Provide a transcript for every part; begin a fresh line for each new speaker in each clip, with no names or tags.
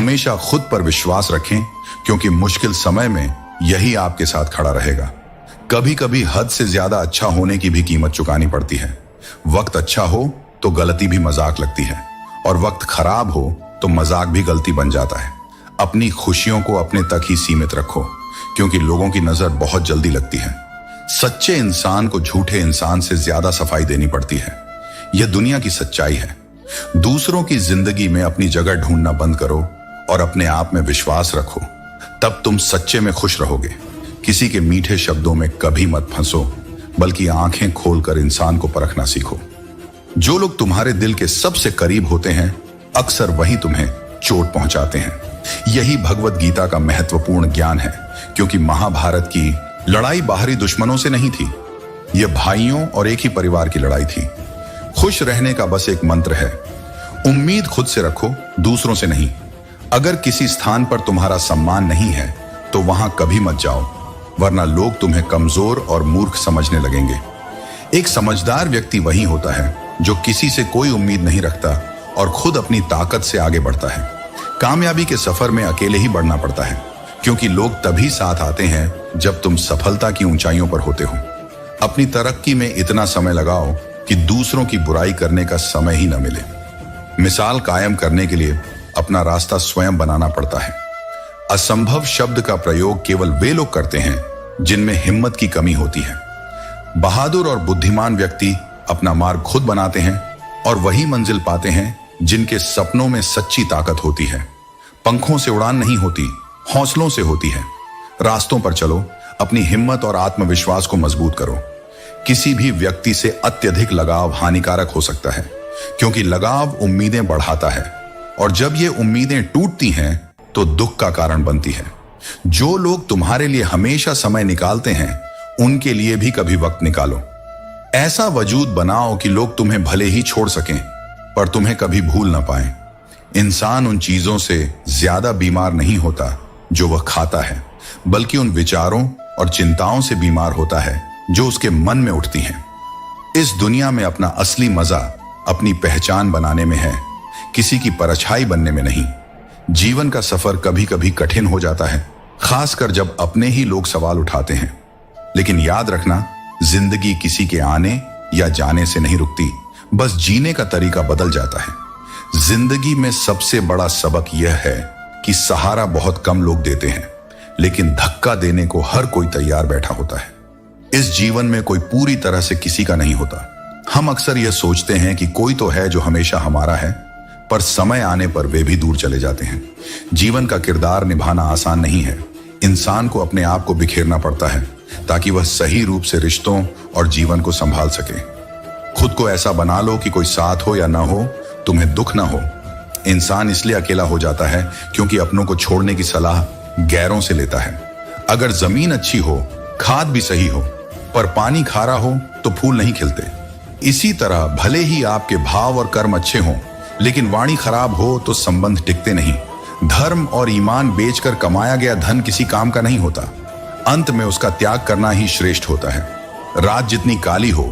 हमेशा खुद पर विश्वास रखें, क्योंकि मुश्किल समय में यही आपके साथ खड़ा रहेगा। कभी कभी हद से ज्यादा अच्छा होने की भी कीमत चुकानी पड़ती है। वक्त अच्छा हो तो गलती भी मजाक लगती है, और वक्त खराब हो तो मजाक भी गलती बन जाता है। अपनी खुशियों को अपने तक ही सीमित रखो, क्योंकि लोगों की नजर बहुत जल्दी लगती है। सच्चे इंसान को झूठे इंसान से ज्यादा सफाई देनी पड़ती है। यह दुनिया की सच्चाई है। दूसरों की जिंदगी में अपनी जगह ढूंढना बंद करो और अपने आप में विश्वास रखो, तब तुम सच्चे में खुश रहोगे। किसी के मीठे शब्दों में कभी मत फंसो, बल्कि आंखें खोलकर इंसान को परखना सीखो। जो लोग तुम्हारे दिल के सबसे करीब होते हैं, अक्सर वही तुम्हें चोट पहुंचाते हैं। यही भगवत गीता का महत्वपूर्ण ज्ञान है, क्योंकि महाभारत की लड़ाई बाहरी दुश्मनों से नहीं थी। यह भाइयों और एक ही परिवार की लड़ाई थी। खुश रहने का बस एक मंत्र है, उम्मीद खुद से रखो, दूसरों से नहीं। अगर किसी स्थान पर तुम्हारा सम्मान नहीं है तो वहां कभी मत जाओ, वरना लोग तुम्हें कमजोर और मूर्ख समझने लगेंगे। एक समझदार व्यक्ति वही होता है जो किसी से कोई उम्मीद नहीं रखता और खुद अपनी ताकत से आगे बढ़ता है। कामयाबी के सफर में अकेले ही बढ़ना पड़ता है, क्योंकि लोग तभी साथ आते हैं जब तुम सफलता की ऊंचाइयों पर होते हो। अपनी तरक्की में इतना समय लगाओ कि दूसरों की बुराई करने का समय ही न मिले। मिसाल कायम करने के लिए अपना रास्ता स्वयं बनाना पड़ता है। असंभव शब्द का प्रयोग केवल वे लोग करते हैं जिनमें हिम्मत की कमी होती है। बहादुर और बुद्धिमान व्यक्ति अपना मार्ग खुद बनाते हैं और वही मंजिल पाते हैं जिनके सपनों में सच्ची ताकत होती है। पंखों से उड़ान नहीं होती, हौसलों से होती है। रास्तों पर चलो, अपनी हिम्मत और आत्मविश्वास को मजबूत करो। किसी भी व्यक्ति से अत्यधिक लगाव हानिकारक हो सकता है, क्योंकि लगाव उम्मीदें बढ़ाता है, और जब ये उम्मीदें टूटती हैं तो दुख का कारण बनती है। जो लोग तुम्हारे लिए हमेशा समय निकालते हैं, उनके लिए भी कभी वक्त निकालो। ऐसा वजूद बनाओ कि लोग तुम्हें भले ही छोड़ सकें, पर तुम्हें कभी भूल ना पाए। इंसान उन चीजों से ज्यादा बीमार नहीं होता जो वह खाता है, बल्कि उन विचारों और चिंताओं से बीमार होता है जो उसके मन में उठती हैं। इस दुनिया में अपना असली मजा अपनी पहचान बनाने में है, किसी की परछाई बनने में नहीं। जीवन का सफर कभी कभी कठिन हो जाता है, खासकर जब अपने ही लोग सवाल उठाते हैं। लेकिन याद रखना, जिंदगी किसी के आने या जाने से नहीं रुकती, बस जीने का तरीका बदल जाता है। जिंदगी में सबसे बड़ा सबक यह है कि सहारा बहुत कम लोग देते हैं, लेकिन धक्का देने को हर कोई तैयार बैठा होता है। इस जीवन में कोई पूरी तरह से किसी का नहीं होता। हम अक्सर यह सोचते हैं कि कोई तो है जो हमेशा हमारा है, पर समय आने पर वे भी दूर चले जाते हैं। जीवन का किरदार निभाना आसान नहीं है। इंसान को अपने आप को बिखेरना पड़ता है ताकि वह सही रूप से रिश्तों और जीवन को संभाल सके। खुद को ऐसा बना लो कि कोई साथ हो या ना हो, तुम्हें दुख ना हो। इंसान इसलिए अकेला हो जाता है क्योंकि अपनों को छोड़ने की सलाह गैरों से लेता है। अगर जमीन अच्छी हो, खाद भी सही हो, पर पानी खारा हो तो फूल नहीं खिलते। इसी तरह भले ही आपके भाव और कर्म अच्छे हों, लेकिन वाणी खराब हो तो संबंध टिकते नहीं। धर्म और ईमान बेचकर कमाया गया धन किसी काम का नहीं होता। अंत में उसका त्याग करना ही श्रेष्ठ होता है। रात जितनी काली हो,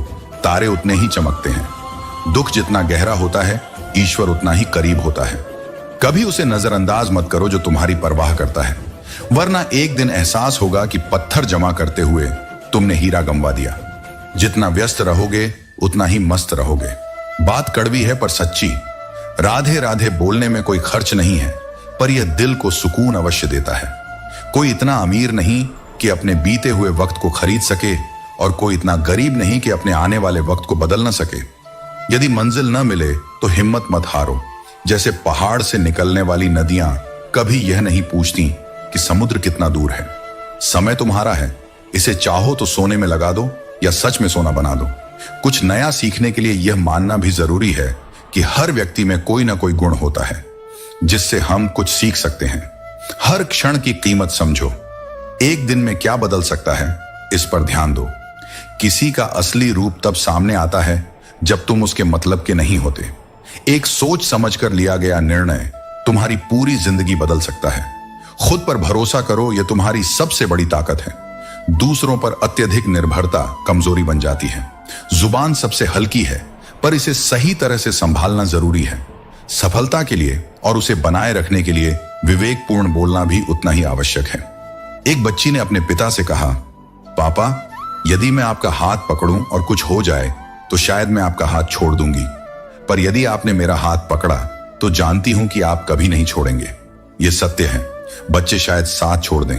तारे उतने ही चमकते हैं। दुख जितना गहरा होता है, ईश्वर उतना ही करीब होता है। कभी उसे नजरअंदाज मत करो जो तुम्हारी परवाह करता है, वरना एक दिन एहसास होगा कि पत्थर जमा करते हुए तुमने हीरा गंवा दिया। जितना व्यस्त रहोगे उतना ही मस्त रहोगे। बात कड़वी है पर सच्ची। राधे राधे बोलने में कोई खर्च नहीं है, पर यह दिल को सुकून अवश्य देता है। कोई इतना अमीर नहीं कि अपने बीते हुए वक्त को खरीद सके, और कोई इतना गरीब नहीं कि अपने आने वाले वक्त को बदल न सके। यदि मंजिल न मिले तो हिम्मत मत हारो। जैसे पहाड़ से निकलने वाली नदियां कभी यह नहीं पूछती कि समुद्र कितना दूर है। समय तुम्हारा है, इसे चाहो तो सोने में लगा दो या सच में सोना बना दो। कुछ नया सीखने के लिए यह मानना भी जरूरी है कि हर व्यक्ति में कोई ना कोई गुण होता है जिससे हम कुछ सीख सकते हैं। हर क्षण की कीमत समझो। एक दिन में क्या बदल सकता है, इस पर ध्यान दो। किसी का असली रूप तब सामने आता है जब तुम उसके मतलब के नहीं होते। एक सोच समझकर लिया गया निर्णय तुम्हारी पूरी जिंदगी बदल सकता है। खुद पर भरोसा करो, यह तुम्हारी सबसे बड़ी ताकत है। दूसरों पर अत्यधिक निर्भरता कमजोरी बन जाती है। जुबान सबसे हल्की है, पर इसे सही तरह से संभालना जरूरी है। सफलता के लिए और उसे बनाए रखने के लिए विवेकपूर्ण बोलना भी उतना ही आवश्यक है। एक बच्ची ने अपने पिता से कहा, पापा, यदि मैं आपका हाथ पकड़ूं और कुछ हो जाए तो शायद मैं आपका हाथ छोड़ दूंगी, पर यदि आपने मेरा हाथ पकड़ा तो जानती हूं कि आप कभी नहीं छोड़ेंगे। यह सत्य है। बच्चे शायद साथ छोड़ दें,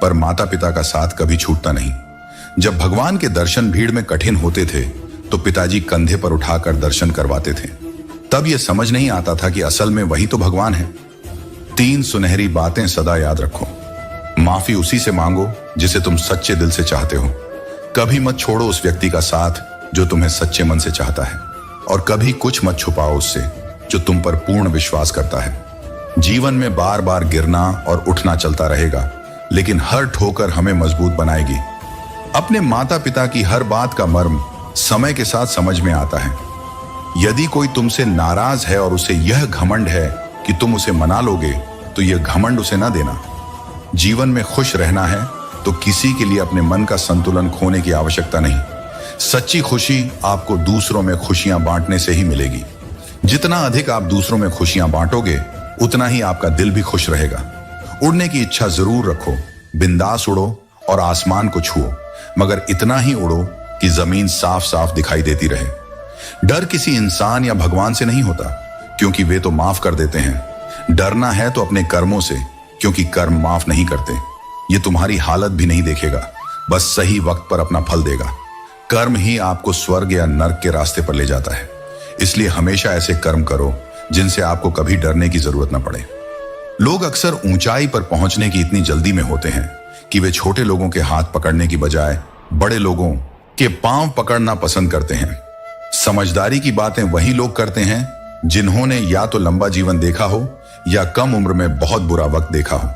पर माता पिता का साथ कभी छूटता नहीं। जब भगवान के दर्शन भीड़ में कठिन होते थे तो पिताजी कंधे पर उठाकर दर्शन करवाते थे। तब यह समझ नहीं आता था कि असल में वही तो भगवान है। 3 सुनहरी बातें सदा याद रखो। माफी उसी से मांगो जिसे तुम सच्चे दिल से चाहते हो। कभी मत छोड़ो उस व्यक्ति का साथ जो तुम्हें सच्चे मन से चाहता है, और कभी कुछ मत छुपाओ उससे जो तुम पर पूर्ण विश्वास करता है। जीवन में बार बार गिरना और उठना चलता रहेगा, लेकिन हर ठोकर हमें मजबूत बनाएगी। अपने माता पिता की हर बात का मर्म समय के साथ समझ में आता है। यदि कोई तुमसे नाराज है और उसे यह घमंड है कि तुम उसे मना लोगे, तो यह घमंड उसे ना देना। जीवन में खुश रहना है तो किसी के लिए अपने मन का संतुलन खोने की आवश्यकता नहीं। सच्ची खुशी आपको दूसरों में खुशियां बांटने से ही मिलेगी। जितना अधिक आप दूसरों में खुशियां बांटोगे, उतना ही आपका दिल भी खुश रहेगा। उड़ने की इच्छा जरूर रखो, बिंदास उड़ो और आसमान को छुओ, मगर इतना ही उड़ो कि जमीन साफ साफ दिखाई देती रहे। डर किसी इंसान या भगवान से नहीं होता, क्योंकि वे तो माफ कर देते हैं। डरना है तो अपने कर्मों से, क्योंकि कर्म माफ नहीं करते। ये तुम्हारी हालत भी नहीं देखेगा, बस सही वक्त पर अपना फल देगा। कर्म ही आपको स्वर्ग या नर्क के रास्ते पर ले जाता है। इसलिए हमेशा ऐसे कर्म करो जिनसे आपको कभी डरने की जरूरत न पड़े। लोग अक्सर ऊंचाई पर पहुंचने की इतनी जल्दी में होते हैं कि वे छोटे लोगों के हाथ पकड़ने की बजाय बड़े लोगों के पांव पकड़ना पसंद करते हैं। समझदारी की बातें वही लोग करते हैं जिन्होंने या तो लंबा जीवन देखा हो या कम उम्र में बहुत बुरा वक्त देखा हो।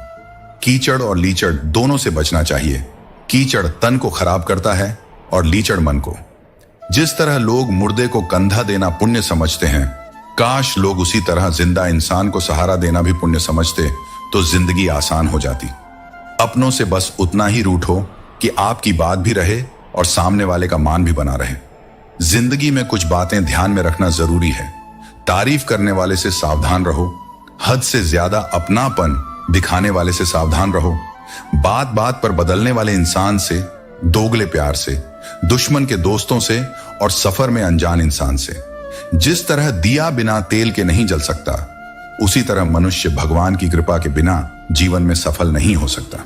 कीचड़ और लीचड़ दोनों से बचना चाहिए। कीचड़ तन को खराब करता है और लीचड़ मन को। जिस तरह लोग मुर्दे को कंधा देना पुण्य समझते हैं, काश लोग उसी तरह जिंदा इंसान को सहारा देना भी पुण्य समझते, तो जिंदगी आसान हो जाती। अपनों से बस उतना ही रूठो कि आपकी बात भी रहे और सामने वाले का मान भी बना रहे। जिंदगी में कुछ बातें ध्यान में रखना जरूरी है। तारीफ करने वाले से सावधान रहो, हद से ज्यादा अपनापन दिखाने वाले से सावधान रहो, बात बात पर बदलने वाले इंसान से, दोगले प्यार से, दुश्मन के दोस्तों से और सफर में अनजान इंसान से। जिस तरह दिया बिना तेल के नहीं जल सकता, उसी तरह मनुष्य भगवान की कृपा के बिना जीवन में सफल नहीं हो सकता।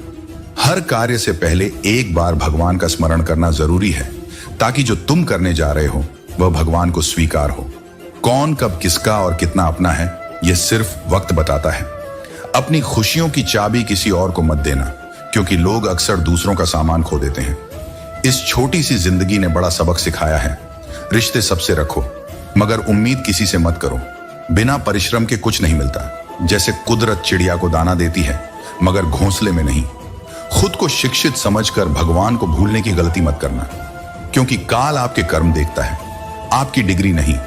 हर कार्य से पहले एक बार भगवान का स्मरण करना जरूरी है, ताकि जो तुम करने जा रहे हो वह भगवान को स्वीकार हो। कौन कब किसका और कितना अपना है, यह सिर्फ वक्त बताता है। अपनी खुशियों की चाबी किसी और को मत देना, क्योंकि लोग अक्सर दूसरों का सामान खो देते हैं। इस छोटी सी जिंदगी ने बड़ा सबक सिखाया है। रिश्ते सबसे रखो, मगर उम्मीद किसी से मत करो। बिना परिश्रम के कुछ नहीं मिलता। जैसे कुदरत चिड़िया को दाना देती है, मगर घोंसले में नहीं। खुद को शिक्षित समझकर भगवान को भूलने की गलती मत करना, क्योंकि काल आपके कर्म देखता है, आपकी डिग्री नहीं।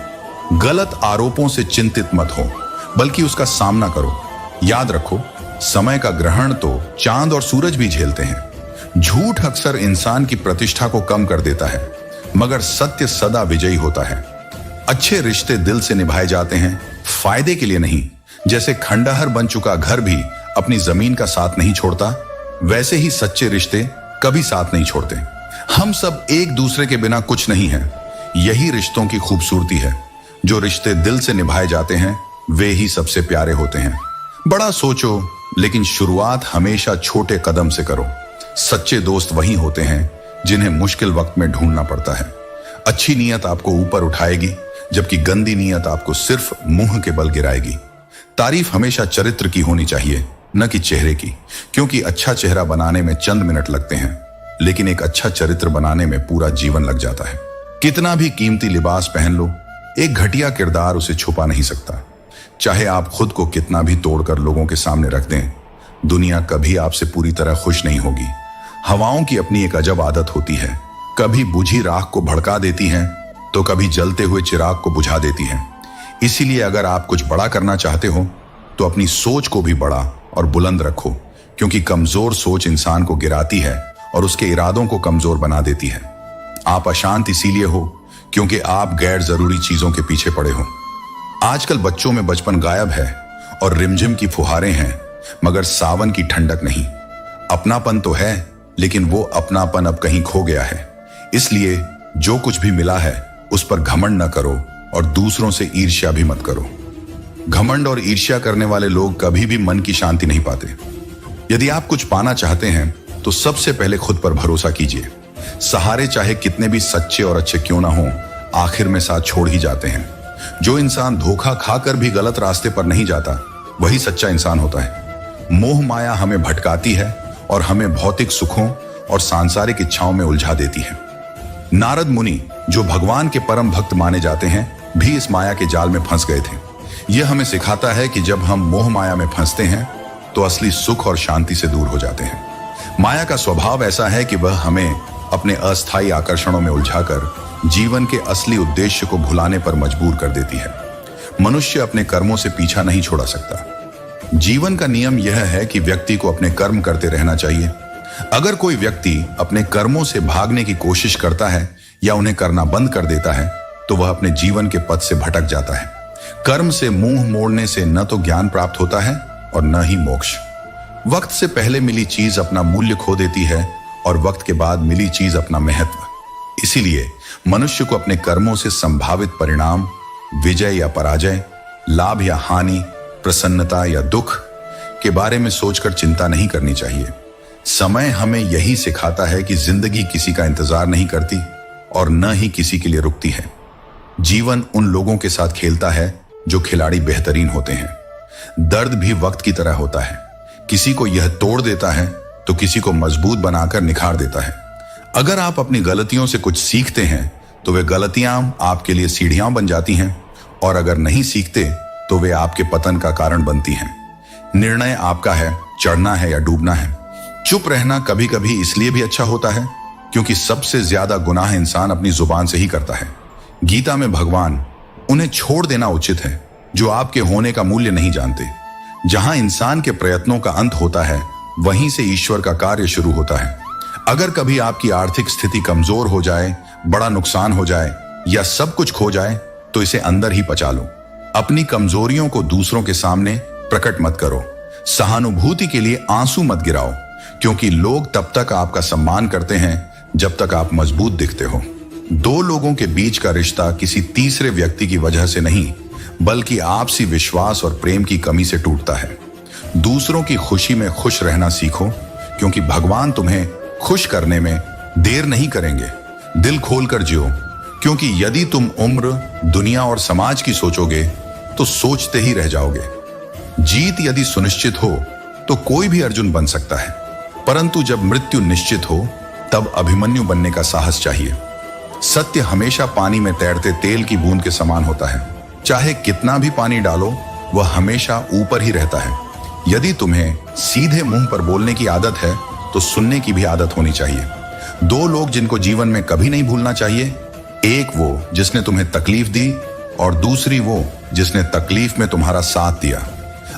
गलत आरोपों से चिंतित मत हो, बल्कि उसका सामना करो। याद रखो, समय का ग्रहण तो चांद और सूरज भी झेलते हैं। झूठ अक्सर इंसान की प्रतिष्ठा को कम कर देता है, मगर सत्य सदा विजयी होता है। अच्छे रिश्ते दिल से निभाए जाते हैं, फायदे के लिए नहीं। जैसे खंडहर बन चुका घर भी अपनी जमीन का साथ नहीं छोड़ता, वैसे ही सच्चे रिश्ते कभी साथ नहीं छोड़ते। हम सब एक दूसरे के बिना कुछ नहीं है। यही रिश्तों की खूबसूरती है। जो रिश्ते दिल से निभाए जाते हैं, वे ही सबसे प्यारे होते हैं। बड़ा सोचो, लेकिन शुरुआत हमेशा छोटे कदम से करो। सच्चे दोस्त वही होते हैं जिन्हें मुश्किल वक्त में ढूंढना पड़ता है। अच्छी नीयत आपको ऊपर उठाएगी, जबकि गंदी नीयत आपको सिर्फ मुंह के बल गिराएगी। तारीफ हमेशा चरित्र की होनी चाहिए, न कि चेहरे की, क्योंकि अच्छा चेहरा बनाने में चंद मिनट लगते हैं, लेकिन एक अच्छा चरित्र बनाने में पूरा जीवन लग जाता है। कितना भी कीमती लिबास पहन लो, एक घटिया किरदार उसे छुपा नहीं सकता। चाहे आप खुद को कितना भी तोड़कर लोगों के सामने रख दें, दुनिया कभी आपसे पूरी तरह खुश नहीं होगी। हवाओं की अपनी एक अजब आदत होती है, कभी बुझी राख को भड़का देती हैं, तो कभी जलते हुए चिराग को बुझा देती हैं। इसीलिए अगर आप कुछ बड़ा करना चाहते हो, तो अपनी सोच को भी बड़ा और बुलंद रखो, क्योंकि कमजोर सोच इंसान को गिराती है और उसके इरादों को कमजोर बना देती है। आप अशांत इसीलिए हो क्योंकि आप गैर जरूरी चीजों के पीछे पड़े हो। आजकल बच्चों में बचपन गायब है और रिमझिम की फुहारें हैं, मगर सावन की ठंडक नहीं। अपनापन तो है, लेकिन वो अपनापन अब कहीं खो गया है। इसलिए जो कुछ भी मिला है उस पर घमंड न करो और दूसरों से ईर्ष्या भी मत करो। घमंड और ईर्ष्या करने वाले लोग कभी भी मन की शांति नहीं पाते। यदि आप कुछ पाना चाहते हैं तो सबसे पहले खुद पर भरोसा कीजिए। सहारे चाहे कितने भी सच्चे और अच्छे क्यों ना हो, आखिर में साथ छोड़ ही जाते हैं। जो इंसान धोखा खाकर भी गलत रास्ते पर नहीं जाता, वही सच्चा इंसान होता है। मोह माया हमें भटकाती है और हमें भौतिक सुखों और सांसारिक इच्छाओं में उलझा देती है। नारद मुनि, जो भगवान के परम भक्त माने जाते हैं, भी इस माया के जाल में फंस गए थे। यह हमें सिखाता है कि जब हम मोह माया में फंसते हैं तो असली सुख और शांति से दूर हो जाते हैं। माया का स्वभाव ऐसा है कि वह हमें अपने अस्थायी आकर्षणों में उलझाकर जीवन के असली उद्देश्य को भुलाने पर मजबूर कर देती है। मनुष्य अपने कर्मों से पीछा नहीं छोड़ा सकता। जीवन का नियम यह है कि व्यक्ति को अपने कर्म करते रहना चाहिए। अगर कोई व्यक्ति अपने कर्मों से भागने की कोशिश करता है या उन्हें करना बंद कर देता है तो वह अपने जीवन के पथ से भटक जाता है। कर्म से मुंह मोड़ने से न तो ज्ञान प्राप्त होता है और न ही मोक्ष। वक्त से पहले मिली चीज अपना मूल्य खो देती है और वक्त के बाद मिली चीज अपना महत्व। इसीलिए मनुष्य को अपने कर्मों से संभावित परिणाम, विजय या पराजय, लाभ या हानि, प्रसन्नता या दुख के बारे में सोचकर चिंता नहीं करनी चाहिए। समय हमें यही सिखाता है कि जिंदगी किसी का इंतजार नहीं करती और न ही किसी के लिए रुकती है। जीवन उन लोगों के साथ खेलता है जो खिलाड़ी बेहतरीन होते हैं। दर्द भी वक्त की तरह होता है, किसी को यह तोड़ देता है तो किसी को मजबूत बनाकर निखार देता है। अगर आप अपनी गलतियों से कुछ सीखते हैं तो वे गलतियां आपके लिए सीढ़ियां बन जाती हैं, और अगर नहीं सीखते तो वे आपके पतन का कारण बनती हैं। निर्णय आपका है, चढ़ना है या डूबना है। चुप रहना कभी कभी इसलिए भी अच्छा होता है क्योंकि सबसे ज्यादा गुनाह इंसान अपनी जुबान से ही करता है। गीता में भगवान, उन्हें छोड़ देना उचित है जो आपके होने का मूल्य नहीं जानते। जहां इंसान के प्रयत्नों का अंत होता है, वहीं से ईश्वर का कार्य शुरू होता है। अगर कभी आपकी आर्थिक स्थिति कमजोर हो जाए, बड़ा नुकसान हो जाए या सब कुछ खो जाए तो इसे अंदर ही पचा लो। अपनी कमजोरियों को दूसरों के सामने प्रकट मत करो। सहानुभूति के लिए आंसू मत गिराओ, क्योंकि लोग तब तक आपका सम्मान करते हैं जब तक आप मजबूत दिखते हो। दो लोगों के बीच का रिश्ता किसी तीसरे व्यक्ति की वजह से नहीं, बल्कि आपसी विश्वास और प्रेम की कमी से टूटता है। दूसरों की खुशी में खुश रहना सीखो, क्योंकि भगवान तुम्हें खुश करने में देर नहीं करेंगे। दिल खोलकर जियो, क्योंकि यदि तुम उम्र, दुनिया और समाज की सोचोगे तो सोचते ही रह जाओगे। जीत यदि सुनिश्चित हो तो कोई भी अर्जुन बन सकता है, परंतु जब मृत्यु निश्चित हो तब अभिमन्यु बनने का साहस चाहिए। सत्य हमेशा पानी में तैरते तेल की बूंद के समान होता है। चाहे कितना भी पानी डालो, वह हमेशा ऊपर ही रहता है। यदि तुम्हें सीधे मुंह पर बोलने की आदत है तो सुनने की भी आदत होनी चाहिए। दो लोग जिनको जीवन में कभी नहीं भूलना चाहिए, एक वो जिसने तुम्हें तकलीफ दी और दूसरी वो जिसने तकलीफ में तुम्हारा साथ दिया।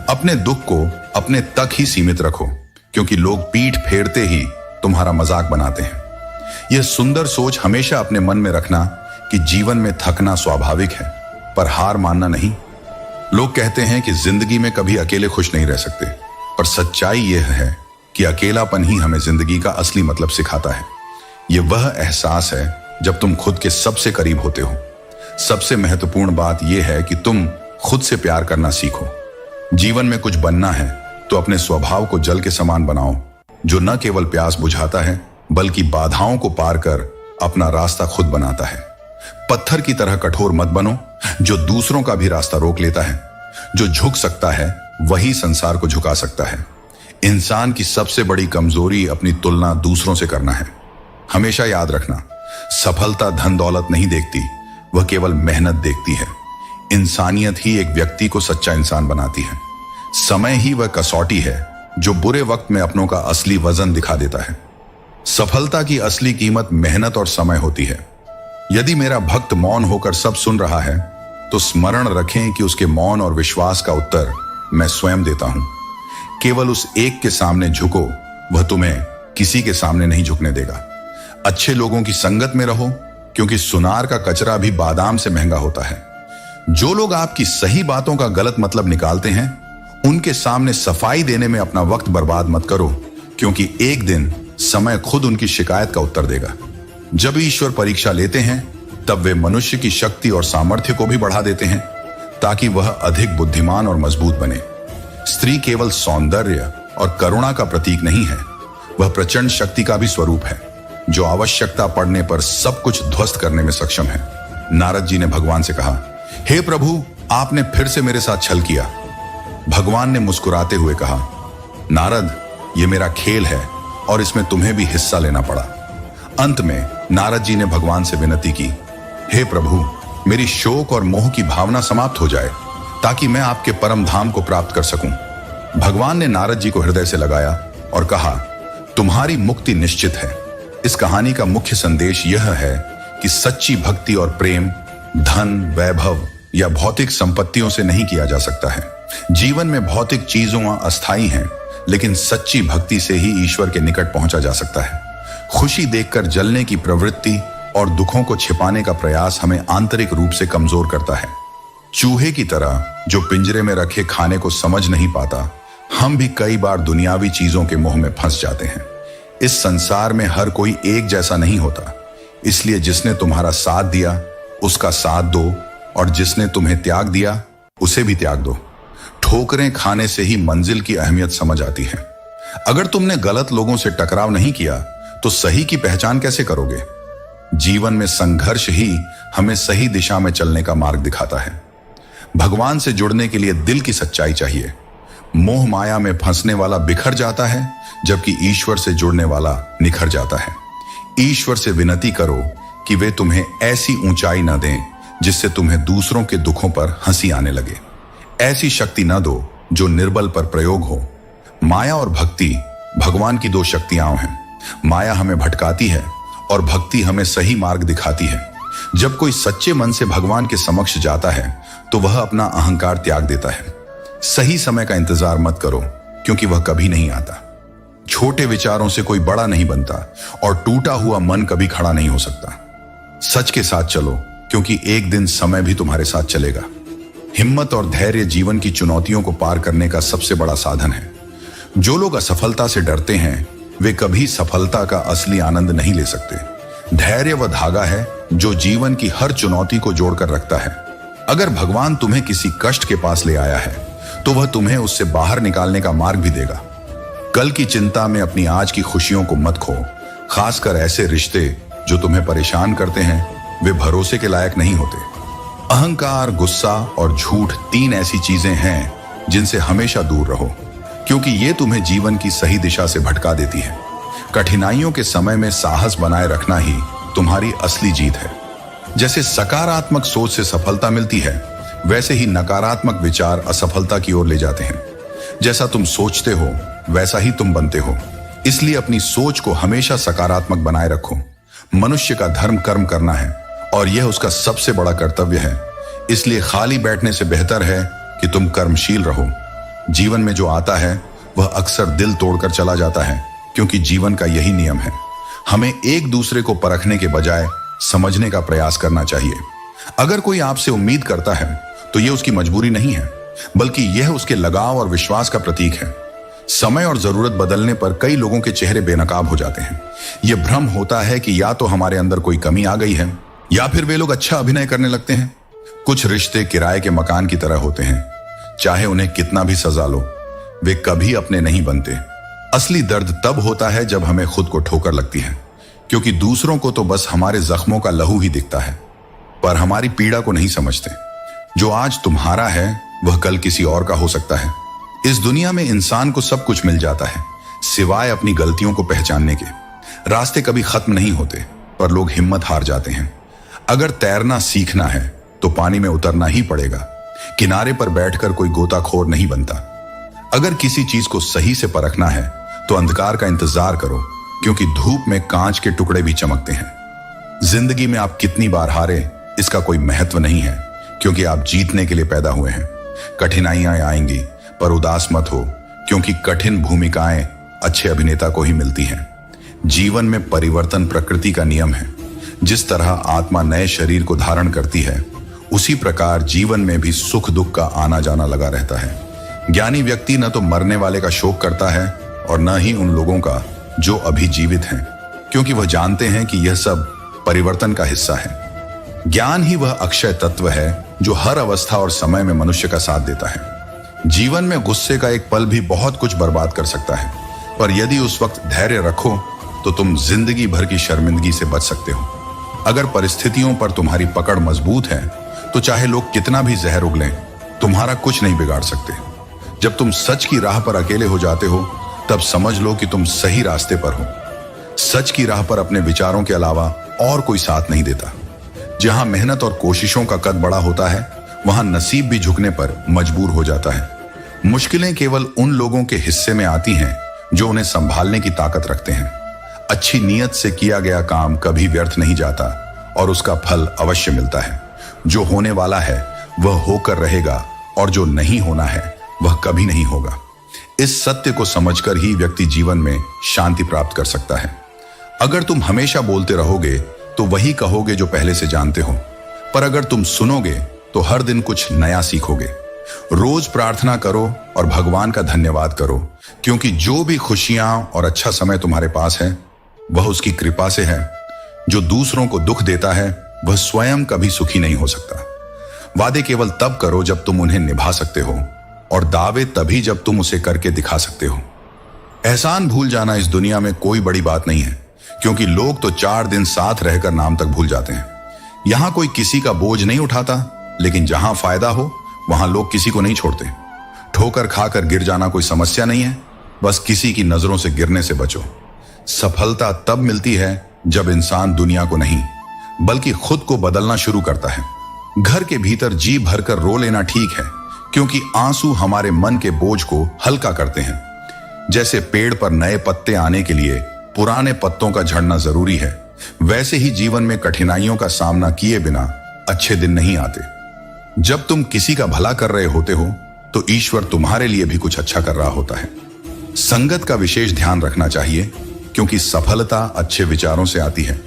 अपने दुख को अपने तक ही सीमित रखो, क्योंकि लोग पीठ फेरते ही तुम्हारा मजाक बनाते हैं। यह सुंदर सोच हमेशा अपने मन में रखना कि जीवन में थकना स्वाभाविक है, पर हार मानना नहीं। लोग कहते हैं कि जिंदगी में कभी अकेले खुश नहीं रह सकते, पर सच्चाई यह है कि अकेलापन ही हमें जिंदगी का असली मतलब सिखाता है। यह वह एहसास है जब तुम खुद के सबसे करीब होते हो। सबसे महत्वपूर्ण बात यह है कि तुम खुद से प्यार करना सीखो। जीवन में कुछ बनना है तो अपने स्वभाव को जल के समान बनाओ, जो न केवल प्यास बुझाता है बल्कि बाधाओं को पार कर अपना रास्ता खुद बनाता है। पत्थर की तरह कठोर मत बनो, जो दूसरों का भी रास्ता रोक लेता है। जो झुक सकता है वही संसार को झुका सकता है। इंसान की सबसे बड़ी कमजोरी अपनी तुलना दूसरों से करना है। हमेशा याद रखना, सफलता धन दौलत नहीं देखती, वह केवल मेहनत देखती है। इंसानियत ही एक व्यक्ति को सच्चा इंसान बनाती है। समय ही वह कसौटी है जो बुरे वक्त में अपनों का असली वजन दिखा देता है। सफलता की असली कीमत मेहनत और समय होती है। यदि मेरा भक्त मौन होकर सब सुन रहा है तो स्मरण रखें कि उसके मौन और विश्वास का उत्तर मैं स्वयं देता हूं। केवल उस एक के सामने झुको, वह तुम्हें किसी के सामने नहीं झुकने देगा। अच्छे लोगों की संगत में रहो, क्योंकि सुनार का कचरा भी बादाम से महंगा होता है। जो लोग आपकी सही बातों का गलत मतलब निकालते हैं, उनके सामने सफाई देने में अपना वक्त बर्बाद मत करो, क्योंकि एक दिन समय खुद उनकी शिकायत का उत्तर देगा। जब ईश्वर परीक्षा लेते हैं तब वे मनुष्य की शक्ति और सामर्थ्य को भी बढ़ा देते हैं, ताकि वह अधिक बुद्धिमान और मजबूत बने। स्त्री केवल सौंदर्य और करुणा का प्रतीक नहीं है, वह प्रचंड शक्ति का भी स्वरूप है, जो आवश्यकता पड़ने पर सब कुछ ध्वस्त करने में सक्षम है। नारद जी ने भगवान से कहा, हे प्रभु, आपने फिर से मेरे साथ छल किया। भगवान ने मुस्कुराते हुए कहा, नारद, ये मेरा खेल है और इसमें तुम्हें भी हिस्सा लेना पड़ा। अंत में नारद जी ने भगवान से विनती की, हे प्रभु, मेरी शोक और मोह की भावना समाप्त हो जाए, ताकि मैं आपके परम धाम को प्राप्त कर सकूं। भगवान ने नारद जी को हृदय से लगाया और कहा, तुम्हारी मुक्ति निश्चित है। इस कहानी का मुख्य संदेश यह है कि सच्ची भक्ति और प्रेम धन, वैभव या भौतिक संपत्तियों से नहीं किया जा सकता है। जीवन में भौतिक चीजों अस्थायी हैं, लेकिन सच्ची भक्ति से ही ईश्वर के निकट पहुंचा जा सकता है। खुशी देखकर जलने की प्रवृत्ति और दुखों को छिपाने का प्रयास हमें आंतरिक रूप से कमजोर करता है। चूहे की तरह जो पिंजरे में रखे खाने को समझ नहीं पाता, हम भी कई बार दुनियावी चीजों के मोह में फंस जाते हैं। इस संसार में हर कोई एक जैसा नहीं होता, इसलिए जिसने तुम्हारा साथ दिया उसका साथ दो, और जिसने तुम्हें त्याग दिया उसे भी त्याग दो। ठोकरें खाने से ही मंजिल की अहमियत समझ आती है। अगर तुमने गलत लोगों से टकराव नहीं किया तो सही की पहचान कैसे करोगे? जीवन में संघर्ष ही हमें सही दिशा में चलने का मार्ग दिखाता है। भगवान से जुड़ने के लिए दिल की सच्चाई चाहिए। मोह माया में फंसने वाला बिखर जाता है, जबकि ईश्वर से जुड़ने वाला निखर जाता है। ईश्वर से विनती करो कि वे तुम्हें ऐसी ऊंचाई न दें जिससे तुम्हें दूसरों के दुखों पर हंसी आने लगे। ऐसी शक्ति न दो जो निर्बल पर प्रयोग हो। माया और भक्ति भगवान की दो शक्तियां हैं। माया हमें भटकाती है और भक्ति हमें सही मार्ग दिखाती है। जब कोई सच्चे मन से भगवान के समक्ष जाता है तो वह अपना अहंकार त्याग देता है। सही समय का इंतजार मत करो, क्योंकि वह कभी नहीं आता। छोटे विचारों से कोई बड़ा नहीं बनता और टूटा हुआ मन कभी खड़ा नहीं हो सकता। सच के साथ चलो, क्योंकि एक दिन समय भी तुम्हारे साथ चलेगा। हिम्मत और धैर्य जीवन की चुनौतियों को पार करने का सबसे बड़ा साधन है। जो लोग असफलता से डरते हैं वे कभी सफलता का असली आनंद नहीं ले सकते। धैर्य वह धागा है जो जीवन की हर चुनौती को जोड़कर रखता है। अगर भगवान तुम्हें किसी कष्ट के पास ले आया है तो वह तुम्हें उससे बाहर निकालने का मार्ग भी देगा। कल की चिंता में अपनी आज की खुशियों को मत खो। खासकर ऐसे रिश्ते जो तुम्हें परेशान करते हैं वे भरोसे के लायक नहीं होते। अहंकार, गुस्सा और झूठ 3 ऐसी चीजें हैं जिनसे हमेशा दूर रहो, क्योंकि ये तुम्हें जीवन की सही दिशा से भटका देती है। कठिनाइयों के समय में साहस बनाए रखना ही तुम्हारी असली जीत है। जैसे सकारात्मक सोच से सफलता मिलती है, वैसे ही नकारात्मक विचार असफलता की ओर ले जाते हैं। जैसा तुम सोचते हो वैसा ही तुम बनते हो, इसलिए अपनी सोच को हमेशा सकारात्मक बनाए रखो। मनुष्य का धर्म कर्म करना है और यह उसका सबसे बड़ा कर्तव्य है, इसलिए खाली बैठने से बेहतर है कि तुम कर्मशील रहो। जीवन में जो आता है वह अक्सर दिल तोड़कर चला जाता है, क्योंकि जीवन का यही नियम है। हमें एक दूसरे को परखने के बजाय समझने का प्रयास करना चाहिए। अगर कोई आपसे उम्मीद करता है तो यह उसकी मजबूरी नहीं है, बल्कि यह उसके लगाव और विश्वास का प्रतीक है। समय और जरूरत बदलने पर कई लोगों के चेहरे बेनकाब हो जाते हैं। यह भ्रम होता है कि या तो हमारे अंदर कोई कमी आ गई है या फिर वे लोग अच्छा अभिनय करने लगते हैं। कुछ रिश्ते किराए के मकान की तरह होते हैं, चाहे उन्हें कितना भी सजा लो, वे कभी अपने नहीं बनते। असली दर्द तब होता है जब हमें खुद को ठोकर लगती है, क्योंकि दूसरों को तो बस हमारे जख्मों का लहू ही दिखता है, पर हमारी पीड़ा को नहीं समझते। जो आज तुम्हारा है वह कल किसी और का हो सकता है। इस दुनिया में इंसान को सब कुछ मिल जाता है, सिवाय अपनी गलतियों को पहचानने के। रास्ते कभी खत्म नहीं होते, पर लोग हिम्मत हार जाते हैं। अगर तैरना सीखना है तो पानी में उतरना ही पड़ेगा। किनारे पर बैठकर कोई गोताखोर नहीं बनता। अगर किसी चीज को सही से परखना है तो अंधकार का इंतजार करो, क्योंकि धूप में कांच के टुकड़े भी चमकते हैं। जिंदगी में आप कितनी बार हारे इसका कोई महत्व नहीं है, क्योंकि आप जीतने के लिए पैदा हुए हैं। कठिनाइयां आएंगी, पर उदास मत हो, क्योंकि कठिन भूमिकाएं अच्छे अभिनेता को ही मिलती हैं। जीवन में परिवर्तन प्रकृति का नियम है। जिस तरह आत्मा नए शरीर को धारण करती है, उसी प्रकार जीवन में भी सुख दुख का आना जाना लगा रहता है। ज्ञानी व्यक्ति न तो मरने वाले का शोक करता है और न ही उन लोगों का जो अभी जीवित हैं, क्योंकि वह जानते हैं कि यह सब परिवर्तन का हिस्सा है। ज्ञान ही वह अक्षय तत्व है जो हर अवस्था और समय में मनुष्य का साथ देता है। जीवन में गुस्से का एक पल भी बहुत कुछ बर्बाद कर सकता है, पर यदि उस वक्त धैर्य रखो तो तुम जिंदगी भर की शर्मिंदगी से बच सकते हो। अगर परिस्थितियों पर तुम्हारी पकड़ मजबूत है तो चाहे लोग कितना भी जहर उगलें, तुम्हारा कुछ नहीं बिगाड़ सकते। जब तुम सच की राह पर अकेले हो जाते हो तब समझ लो कि तुम सही रास्ते पर हो। सच की राह पर अपने विचारों के अलावा और कोई साथ नहीं देता। जहां मेहनत और कोशिशों का कद बड़ा होता है वहां नसीब भी झुकने पर मजबूर हो जाता है। मुश्किलें केवल उन लोगों के हिस्से में आती हैं जो उन्हें संभालने की ताकत रखते हैं। अच्छी नीयत से किया गया काम कभी व्यर्थ नहीं जाता और उसका फल अवश्य मिलता है। जो होने वाला है वह होकर रहेगा और जो नहीं होना है वह कभी नहीं होगा। इस सत्य को समझकर ही व्यक्ति जीवन में शांति प्राप्त कर सकता है। अगर तुम हमेशा बोलते रहोगे तो वही कहोगे जो पहले से जानते हो, पर अगर तुम सुनोगे तो हर दिन कुछ नया सीखोगे। रोज प्रार्थना करो और भगवान का धन्यवाद करो, क्योंकि जो भी खुशियां और अच्छा समय तुम्हारे पास है वह उसकी कृपा से है। जो दूसरों को दुख देता है वह स्वयं कभी सुखी नहीं हो सकता। वादे केवल तब करो जब तुम उन्हें निभा सकते हो, और दावे तभी जब तुम उसे करके दिखा सकते हो। एहसान भूल जाना इस दुनिया में कोई बड़ी बात नहीं है, क्योंकि लोग तो 4 दिन साथ रहकर नाम तक भूल जाते हैं। यहां कोई किसी का बोझ नहीं उठाता, लेकिन जहां फायदा हो वहां लोग किसी को नहीं छोड़ते। ठोकर खाकर गिर जाना कोई समस्या नहीं है, बस किसी की नजरों से गिरने से बचो। सफलता तब मिलती है जब इंसान दुनिया को नहीं बल्कि खुद को बदलना शुरू करता है। घर के भीतर जी भरकर रो लेना ठीक है, क्योंकि आंसू हमारे मन के बोझ को हल्का करते हैं। जैसे पेड़ पर नए पत्ते आने के लिए पुराने पत्तों का झड़ना जरूरी है, वैसे ही जीवन में कठिनाइयों का सामना किए बिना अच्छे दिन नहीं आते। जब तुम किसी का भला कर रहे होते हो तो ईश्वर तुम्हारे लिए भी कुछ अच्छा कर रहा होता है। संगत का विशेष ध्यान रखना चाहिए, क्योंकि सफलता अच्छे विचारों से आती है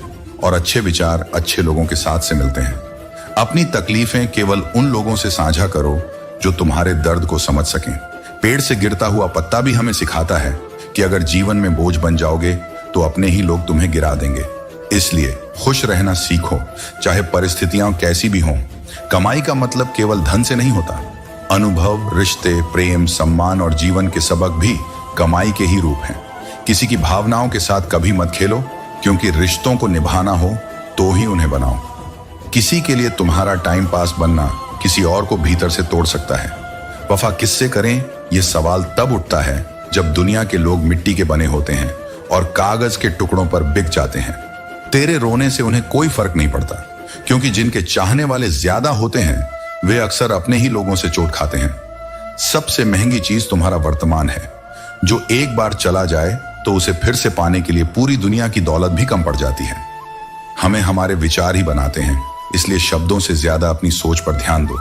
और अच्छे विचार अच्छे लोगों के साथ से मिलते हैं। अपनी तकलीफें केवल उन लोगों से साझा करो जो तुम्हारे दर्द को समझ सकें। पेड़ से गिरता हुआ पत्ता भी हमें सिखाता है कि अगर जीवन में बोझ बन जाओगे तो अपने ही लोग तुम्हें गिरा देंगे। इसलिए खुश रहना सीखो, चाहे परिस्थितियां कैसी भी हों। कमाई का मतलब केवल धन से नहीं होता। अनुभव, रिश्ते, प्रेम, सम्मान और जीवन के सबक भी कमाई के ही रूप हैं। किसी की भावनाओं के साथ कभी मत खेलो, क्योंकि रिश्तों को निभाना हो तो ही उन्हें बनाओ। किसी के लिए तुम्हारा टाइम पास बनना किसी और को भीतर से तोड़ सकता है। वफा किससे करें, यह सवाल तब उठता है जब दुनिया के लोग मिट्टी के बने होते हैं और कागज के टुकड़ों पर बिक जाते हैं। तेरे रोने से उन्हें कोई फर्क नहीं पड़ता, क्योंकि जिनके चाहने वाले ज्यादा होते हैं वे अक्सर अपने ही लोगों से चोट खाते हैं। सबसे महंगी चीज तुम्हारा वर्तमान है, जो एक बार चला जाए तो उसे फिर से पाने के लिए पूरी दुनिया की दौलत भी कम पड़ जाती है। हमें हमारे विचार ही बनाते हैं, इसलिए शब्दों से ज्यादा अपनी सोच पर ध्यान दो।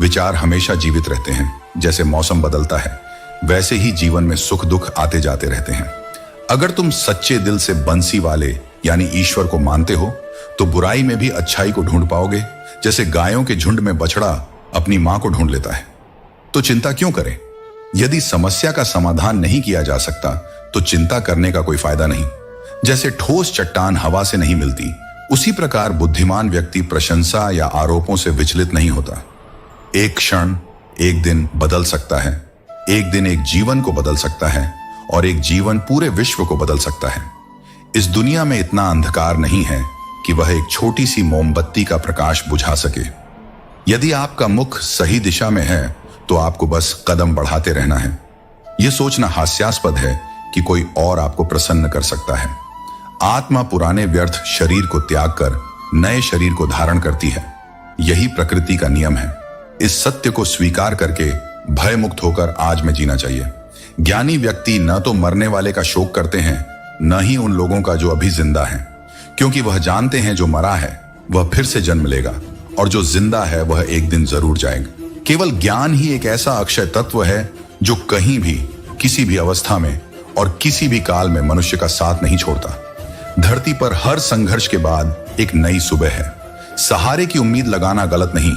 विचार हमेशा जीवित रहते हैं। जैसे मौसम बदलता है वैसे ही जीवन में सुख दुख आते जाते रहते हैं। अगर तुम सच्चे दिल से बंसी वाले यानी ईश्वर को मानते हो तो बुराई में भी अच्छाई को ढूंढ पाओगे, जैसे गायों के झुंड में बछड़ा अपनी मां को ढूंढ लेता है। तो चिंता क्यों करें? यदि समस्या का समाधान नहीं किया जा सकता तो चिंता करने का कोई फायदा नहीं। जैसे ठोस चट्टान हवा से नहीं मिलती, उसी प्रकार बुद्धिमान व्यक्ति प्रशंसा या आरोपों से विचलित नहीं होता। एक क्षण, एक दिन बदल सकता है, एक दिन एक जीवन को बदल सकता है, और एक जीवन पूरे विश्व को बदल सकता है। इस दुनिया में इतना अंधकार नहीं है कि वह एक छोटी सी मोमबत्ती का प्रकाश बुझा सके। यदि आपका मुख सही दिशा में है तो आपको बस कदम बढ़ाते रहना है। यह सोचना हास्यास्पद है कि कोई और आपको प्रसन्न कर सकता है। आत्मा पुराने व्यर्थ शरीर को त्याग कर नए शरीर को धारण करती है। यही प्रकृति का नियम है। इस सत्य को स्वीकार करके भय मुक्त होकर आज में जीना चाहिए। ज्ञानी व्यक्ति न तो मरने वाले का शोक करते हैं, न ही उन लोगों का जो अभी जिंदा हैं, क्योंकि वह जानते हैं जो मरा है वह फिर से जन्म लेगा और जो जिंदा है वह एक दिन जरूर जाएगा। केवल ज्ञान ही एक ऐसा अक्षय तत्व है जो कहीं भी, किसी भी अवस्था में और किसी भी काल में मनुष्य का साथ नहीं छोड़ता। धरती पर हर संघर्ष के बाद एक नई सुबह है। सहारे की उम्मीद लगाना गलत नहीं,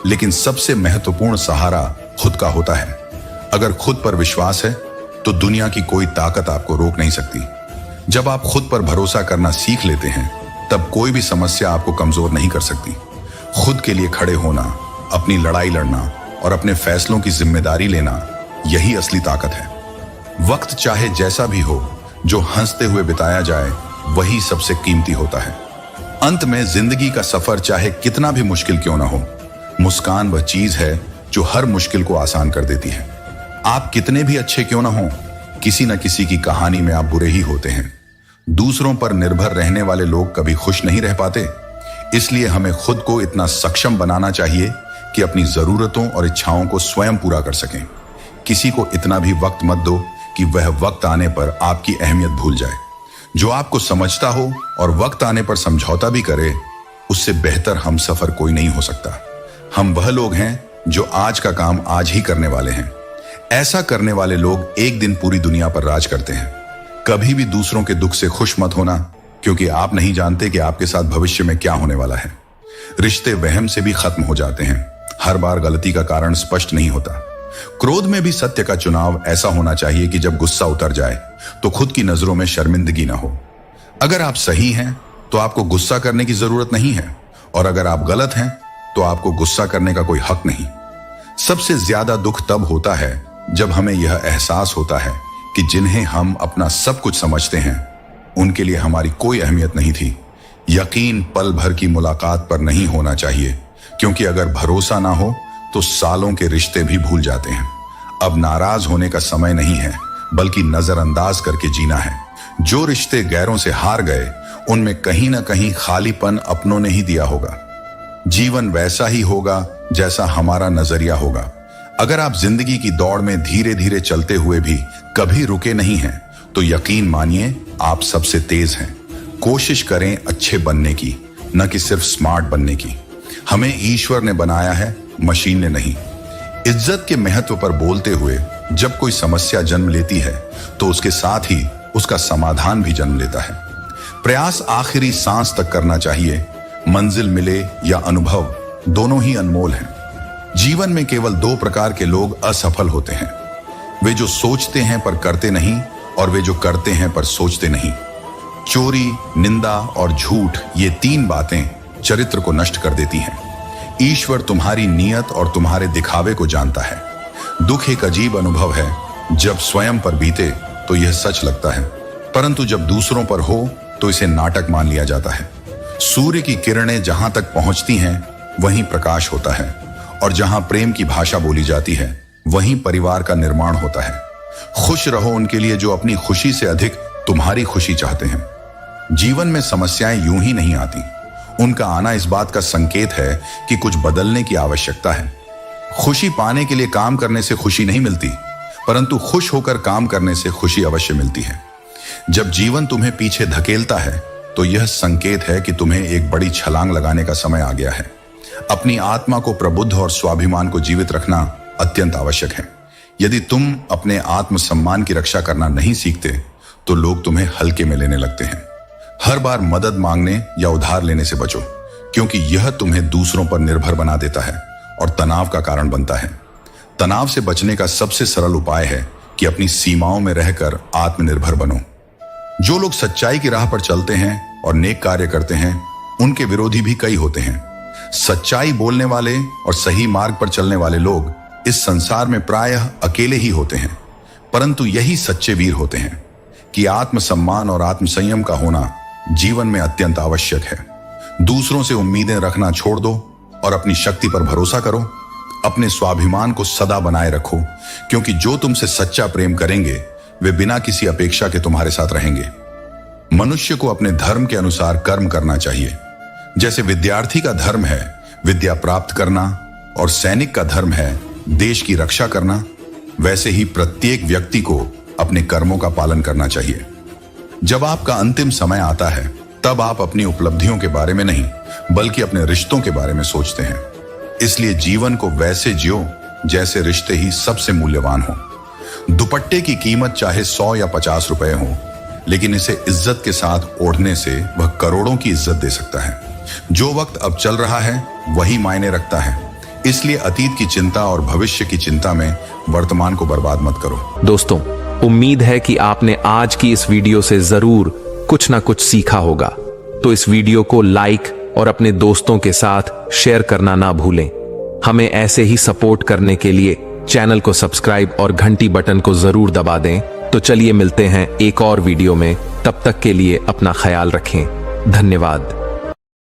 लेकिन सबसे महत्वपूर्ण सहारा खुद का होता है। अगर खुद पर विश्वास है तो दुनिया की कोई ताकत आपको रोक नहीं सकती। जब आप खुद पर भरोसा करना सीख लेते हैं तब कोई भी समस्या आपको कमजोर नहीं कर सकती। खुद के लिए खड़े होना, अपनी लड़ाई लड़ना और अपने फैसलों की जिम्मेदारी लेना, यही असली ताकत है। वक्त चाहे जैसा भी हो, जो हंसते हुए बिताया जाए वही सबसे कीमती होता है। अंत में जिंदगी का सफर चाहे कितना भी मुश्किल क्यों ना हो, मुस्कान वह चीज है जो हर मुश्किल को आसान कर देती है। आप कितने भी अच्छे क्यों ना हो, किसी न किसी की कहानी में आप बुरे ही होते हैं। दूसरों पर निर्भर रहने वाले लोग कभी खुश नहीं रह पाते। इसलिए हमें खुद को इतना सक्षम बनाना चाहिए कि अपनी जरूरतों और इच्छाओं को स्वयं पूरा कर सकें। किसी को इतना भी वक्त मत दो कि वह वक्त आने पर आपकी अहमियत भूल जाए। जो आपको समझता हो और वक्त आने पर समझौता भी करे, उससे बेहतर हम सफर कोई नहीं हो सकता। हम वह लोग हैं जो आज का काम आज ही करने वाले हैं। ऐसा करने वाले लोग एक दिन पूरी दुनिया पर राज करते हैं। कभी भी दूसरों के दुख से खुश मत होना, क्योंकि आप नहीं जानते कि आपके साथ भविष्य में क्या होने वाला है। रिश्ते वहम से भी खत्म हो जाते हैं। हर बार गलती का कारण स्पष्ट नहीं होता। क्रोध में भी सत्य का चुनाव ऐसा होना चाहिए कि जब गुस्सा उतर जाए तो खुद की नजरों में शर्मिंदगी ना हो। अगर आप सही हैं तो आपको गुस्सा करने की जरूरत नहीं है, और अगर आप गलत हैं तो आपको गुस्सा करने का कोई हक नहीं। सबसे ज्यादा दुख तब होता है जब हमें यह एहसास होता है कि जिन्हें हम अपना सब कुछ समझते हैं उनके लिए हमारी कोई अहमियत नहीं थी। यकीन पल भर की मुलाकात पर नहीं होना चाहिए, क्योंकि अगर भरोसा ना हो तो सालों के रिश्ते भी भूल जाते हैं। अब नाराज होने का समय नहीं है, बल्कि नजरअंदाज करके जीना है। जो रिश्ते गैरों से हार गए, उनमें कहीं ना कहीं खालीपन अपनों ने ही दिया होगा। जीवन वैसा ही होगा जैसा हमारा नजरिया होगा। अगर आप जिंदगी की दौड़ में धीरे धीरे चलते हुए भी कभी रुके नहीं हैं, तो यकीन मानिए आप सबसे तेज हैं। कोशिश करें अच्छे बनने की, न कि सिर्फ स्मार्ट बनने की। हमें ईश्वर ने बनाया है, मशीन ने नहीं। इज्जत के महत्व पर बोलते हुए जब कोई समस्या जन्म लेती है तो उसके साथ ही उसका समाधान भी जन्म लेता है। प्रयास आखिरी सांस तक करना चाहिए। मंजिल मिले या अनुभव, दोनों ही अनमोल हैं। जीवन में केवल दो प्रकार के लोग असफल होते हैं, वे जो सोचते हैं पर करते नहीं, और वे जो करते हैं पर सोचते नहीं। चोरी, निंदा और झूठ, ये तीन बातें चरित्र को नष्ट कर देती हैं। ईश्वर तुम्हारी नीयत और तुम्हारे दिखावे को जानता है। दुख एक अजीब अनुभव है। जब स्वयं पर बीते तो यह सच लगता है, परंतु जब दूसरों पर हो तो इसे नाटक मान लिया जाता है। सूर्य की किरणें जहां तक पहुंचती हैं वहीं प्रकाश होता है, और जहां प्रेम की भाषा बोली जाती है वहीं परिवार का निर्माण होता है। खुश रहो उनके लिए जो अपनी खुशी से अधिक तुम्हारी खुशी चाहते हैं। जीवन में समस्याएं यूं ही नहीं आती। उनका आना इस बात का संकेत है कि कुछ बदलने की आवश्यकता है। खुशी पाने के लिए काम करने से खुशी नहीं मिलती, परंतु खुश होकर काम करने से खुशी अवश्य मिलती है। जब जीवन तुम्हें पीछे धकेलता है तो यह संकेत है कि तुम्हें एक बड़ी छलांग लगाने का समय आ गया है। अपनी आत्मा को प्रबुद्ध और स्वाभिमान को जीवित रखना अत्यंत आवश्यक है। यदि तुम अपने आत्मसम्मान की रक्षा करना नहीं सीखते तो लोग तुम्हें हल्के में लेने लगते हैं। हर बार मदद मांगने या उधार लेने से बचो, क्योंकि यह तुम्हें दूसरों पर निर्भर बना देता है और तनाव का कारण बनता है। तनाव से बचने का सबसे सरल उपाय है कि अपनी सीमाओं में रहकर आत्मनिर्भर बनो। जो लोग सच्चाई की राह पर चलते हैं और नेक कार्य करते हैं, उनके विरोधी भी कई होते हैं। सच्चाई बोलने वाले और सही मार्ग पर चलने वाले लोग इस संसार में प्रायः अकेले ही होते हैं, परंतु यही सच्चे वीर होते हैं। कि आत्मसम्मान और आत्मसंयम का होना जीवन में अत्यंत आवश्यक है। दूसरों से उम्मीदें रखना छोड़ दो और अपनी शक्ति पर भरोसा करो। अपने स्वाभिमान को सदा बनाए रखो, क्योंकि जो तुमसे सच्चा प्रेम करेंगे वे बिना किसी अपेक्षा के तुम्हारे साथ रहेंगे। मनुष्य को अपने धर्म के अनुसार कर्म करना चाहिए। जैसे विद्यार्थी का धर्म है विद्या प्राप्त करना और सैनिक का धर्म है देश की रक्षा करना, वैसे ही प्रत्येक व्यक्ति को अपने कर्मों का पालन करना चाहिए। जब आपका अंतिम समय आता है तब आप अपनी उपलब्धियों के बारे में नहीं, बल्कि अपने रिश्तों के बारे में सोचते हैं। इसलिए जीवन को वैसे जियो जैसे रिश्ते ही सबसे मूल्यवान हो। दुपट्टे की कीमत चाहे 100 या 50 रुपए हो, लेकिन इसे इज्जत के साथ ओढ़ने से वह करोड़ों की इज्जत दे सकता है। जो वक्त अब चल रहा है वही मायने रखता है। इसलिए अतीत की चिंता और भविष्य की चिंता में वर्तमान को बर्बाद मत करो।
दोस्तों, उम्मीद है कि आपने आज की इस वीडियो से जरूर कुछ ना कुछ सीखा होगा। तो इस वीडियो को लाइक और अपने दोस्तों के साथ शेयर करना ना भूलें। हमें ऐसे ही सपोर्ट करने के लिए चैनल को सब्सक्राइब और घंटी बटन को जरूर दबा दें। तो चलिए मिलते हैं एक और वीडियो में। तब तक के लिए अपना ख्याल रखें। धन्यवाद।